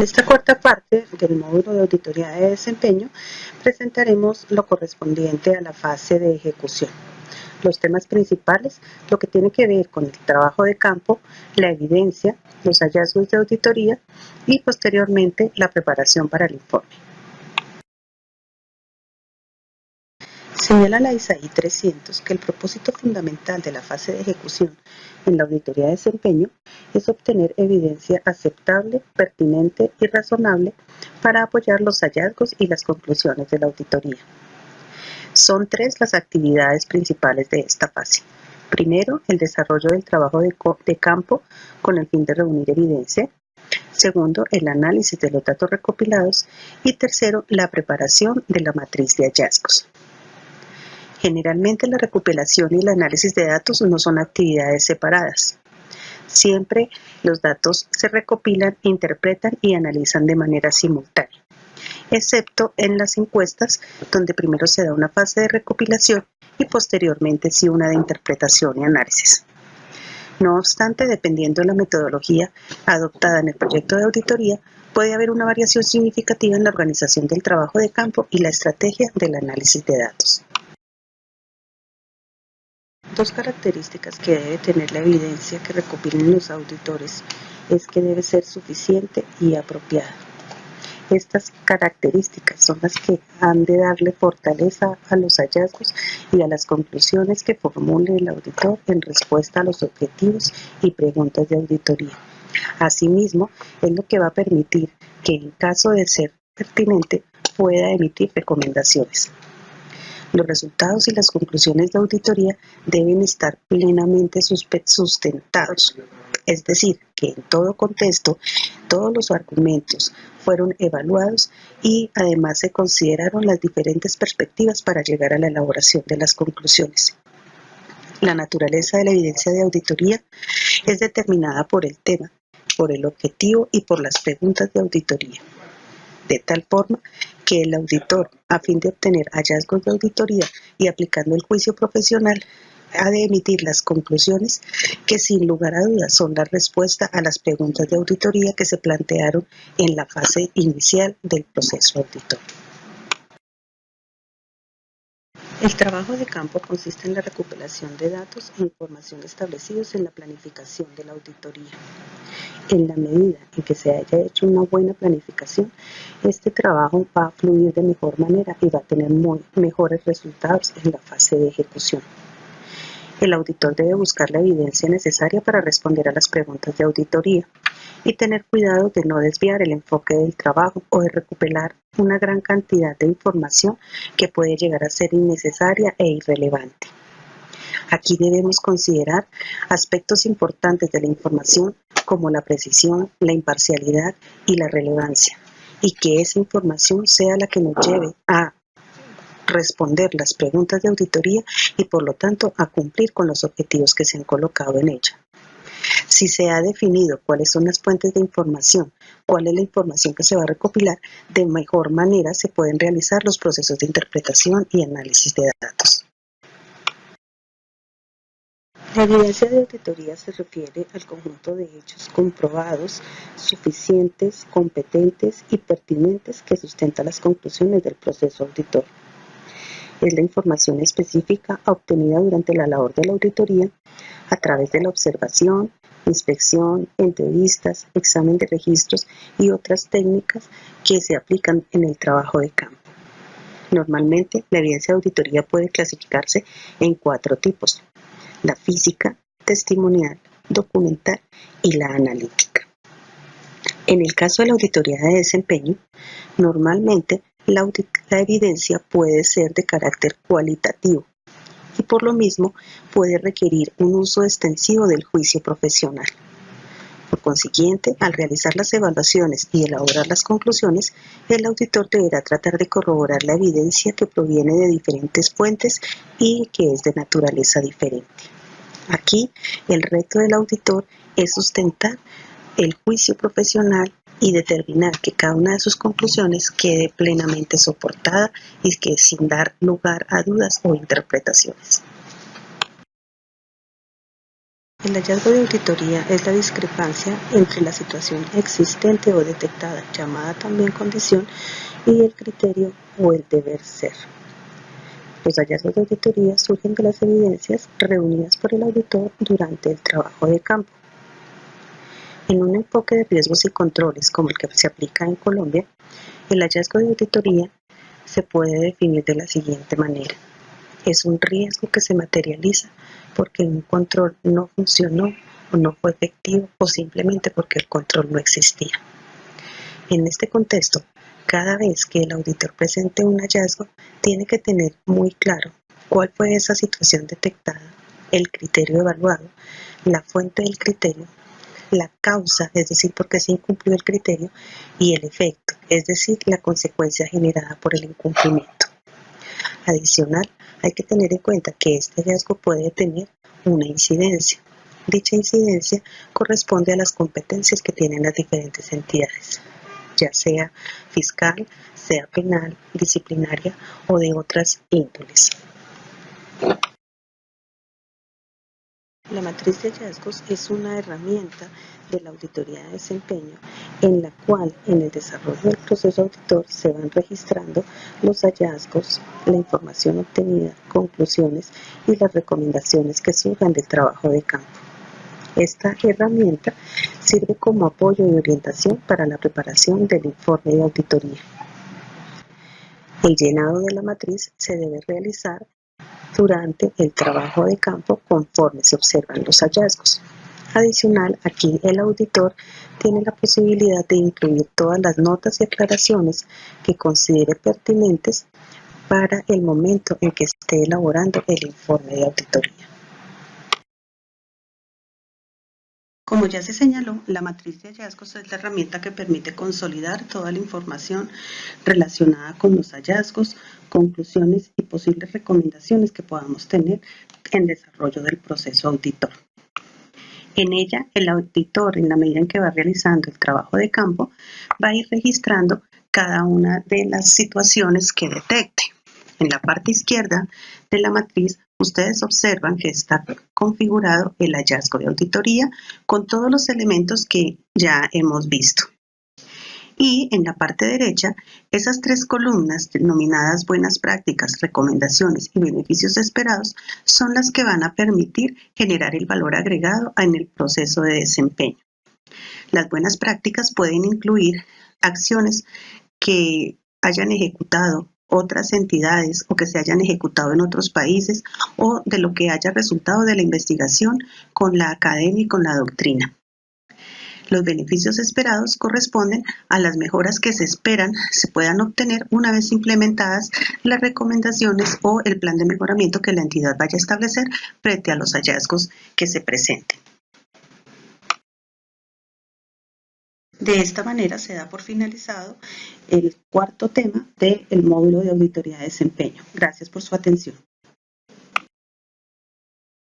En esta cuarta parte del módulo de auditoría de desempeño presentaremos lo correspondiente a la fase de ejecución. Los temas principales, lo que tiene que ver con el trabajo de campo, la evidencia, los hallazgos de auditoría y posteriormente la preparación para el informe. Señala la ISAI 300 que el propósito fundamental de la fase de ejecución en la auditoría de desempeño es obtener evidencia aceptable, pertinente y razonable para apoyar los hallazgos y las conclusiones de la auditoría. Son 3 las actividades principales de esta fase. Primero, el desarrollo del trabajo de campo con el fin de reunir evidencia. Segundo, el análisis de los datos recopilados. Y tercero, la preparación de la matriz de hallazgos. Generalmente la recopilación y el análisis de datos no son actividades separadas. Siempre los datos se recopilan, interpretan y analizan de manera simultánea, excepto en las encuestas, donde primero se da una fase de recopilación y posteriormente sí una de interpretación y análisis. No obstante, dependiendo de la metodología adoptada en el proyecto de auditoría, puede haber una variación significativa en la organización del trabajo de campo y la estrategia del análisis de datos. Dos características que debe tener la evidencia que recopilen los auditores es que debe ser suficiente y apropiada. Estas características son las que han de darle fortaleza a los hallazgos y a las conclusiones que formule el auditor en respuesta a los objetivos y preguntas de auditoría. Asimismo, es lo que va a permitir que, en caso de ser pertinente, pueda emitir recomendaciones. Los resultados y las conclusiones de auditoría deben estar plenamente sustentados, es decir, que en todo contexto todos los argumentos fueron evaluados y además se consideraron las diferentes perspectivas para llegar a la elaboración de las conclusiones. La naturaleza de la evidencia de auditoría es determinada por el tema, por el objetivo y por las preguntas de auditoría, de tal forma que el auditor, a fin de obtener hallazgos de auditoría y aplicando el juicio profesional, ha de emitir las conclusiones que sin lugar a dudas son la respuesta a las preguntas de auditoría que se plantearon en la fase inicial del proceso auditorio. El trabajo de campo consiste en la recopilación de datos e información establecidos en la planificación de la auditoría. En la medida en que se haya hecho una buena planificación, este trabajo va a fluir de mejor manera y va a tener mejores resultados en la fase de ejecución. El auditor debe buscar la evidencia necesaria para responder a las preguntas de auditoría y tener cuidado de no desviar el enfoque del trabajo o de recopilar una gran cantidad de información que puede llegar a ser innecesaria e irrelevante. Aquí debemos considerar aspectos importantes de la información como la precisión, la imparcialidad y la relevancia, y que esa información sea la que nos lleve a responder las preguntas de auditoría y por lo tanto a cumplir con los objetivos que se han colocado en ella. Si se ha definido cuáles son las fuentes de información, cuál es la información que se va a recopilar, de mejor manera se pueden realizar los procesos de interpretación y análisis de datos. La evidencia de auditoría se refiere al conjunto de hechos comprobados, suficientes, competentes y pertinentes que sustentan las conclusiones del proceso auditorio. Es la información específica obtenida durante la labor de la auditoría a través de la observación, inspección, entrevistas, examen de registros y otras técnicas que se aplican en el trabajo de campo. Normalmente, la evidencia de auditoría puede clasificarse en 4 tipos: la física, testimonial, documental y la analítica. En el caso de la auditoría de desempeño, normalmente la evidencia puede ser de carácter cualitativo y por lo mismo puede requerir un uso extensivo del juicio profesional. Por consiguiente, al realizar las evaluaciones y elaborar las conclusiones, el auditor deberá tratar de corroborar la evidencia que proviene de diferentes fuentes y que es de naturaleza diferente. Aquí, el reto del auditor es sustentar el juicio profesional y determinar que cada una de sus conclusiones quede plenamente soportada y que sin dar lugar a dudas o interpretaciones. El hallazgo de auditoría es la discrepancia entre la situación existente o detectada, llamada también condición, y el criterio o el deber ser. Los hallazgos de auditoría surgen de las evidencias reunidas por el auditor durante el trabajo de campo. En un enfoque de riesgos y controles como el que se aplica en Colombia, el hallazgo de auditoría se puede definir de la siguiente manera. Es un riesgo que se materializa porque un control no funcionó o no fue efectivo o simplemente porque el control no existía. En este contexto, cada vez que el auditor presente un hallazgo, tiene que tener muy claro cuál fue esa situación detectada, el criterio evaluado, la fuente del criterio, la causa, es decir, por qué se incumplió el criterio, y el efecto, es decir, la consecuencia generada por el incumplimiento. Adicional, hay que tener en cuenta que este hallazgo puede tener una incidencia. Dicha incidencia corresponde a las competencias que tienen las diferentes entidades, ya sea fiscal, sea penal, disciplinaria o de otras índoles. La matriz de hallazgos es una herramienta de la auditoría de desempeño en la cual en el desarrollo del proceso auditor se van registrando los hallazgos, la información obtenida, conclusiones y las recomendaciones que surjan del trabajo de campo. Esta herramienta sirve como apoyo y orientación para la preparación del informe de auditoría. El llenado de la matriz se debe realizar durante el trabajo de campo conforme se observan los hallazgos. Adicional, aquí el auditor tiene la posibilidad de incluir todas las notas y aclaraciones que considere pertinentes para el momento en que esté elaborando el informe de auditoría. Como ya se señaló, la matriz de hallazgos es la herramienta que permite consolidar toda la información relacionada con los hallazgos, conclusiones y posibles recomendaciones que podamos tener en desarrollo del proceso auditor. En ella, el auditor, en la medida en que va realizando el trabajo de campo, va a ir registrando cada una de las situaciones que detecte. En la parte izquierda de la matriz, ustedes observan que está configurado el hallazgo de auditoría con todos los elementos que ya hemos visto. Y en la parte derecha, esas tres columnas denominadas buenas prácticas, recomendaciones y beneficios esperados son las que van a permitir generar el valor agregado en el proceso de desempeño. Las buenas prácticas pueden incluir acciones que hayan ejecutado otras entidades o que se hayan ejecutado en otros países o de lo que haya resultado de la investigación con la academia y con la doctrina. Los beneficios esperados corresponden a las mejoras que se esperan se puedan obtener una vez implementadas las recomendaciones o el plan de mejoramiento que la entidad vaya a establecer frente a los hallazgos que se presenten. De esta manera se da por finalizado el cuarto tema del módulo de auditoría de desempeño. Gracias por su atención.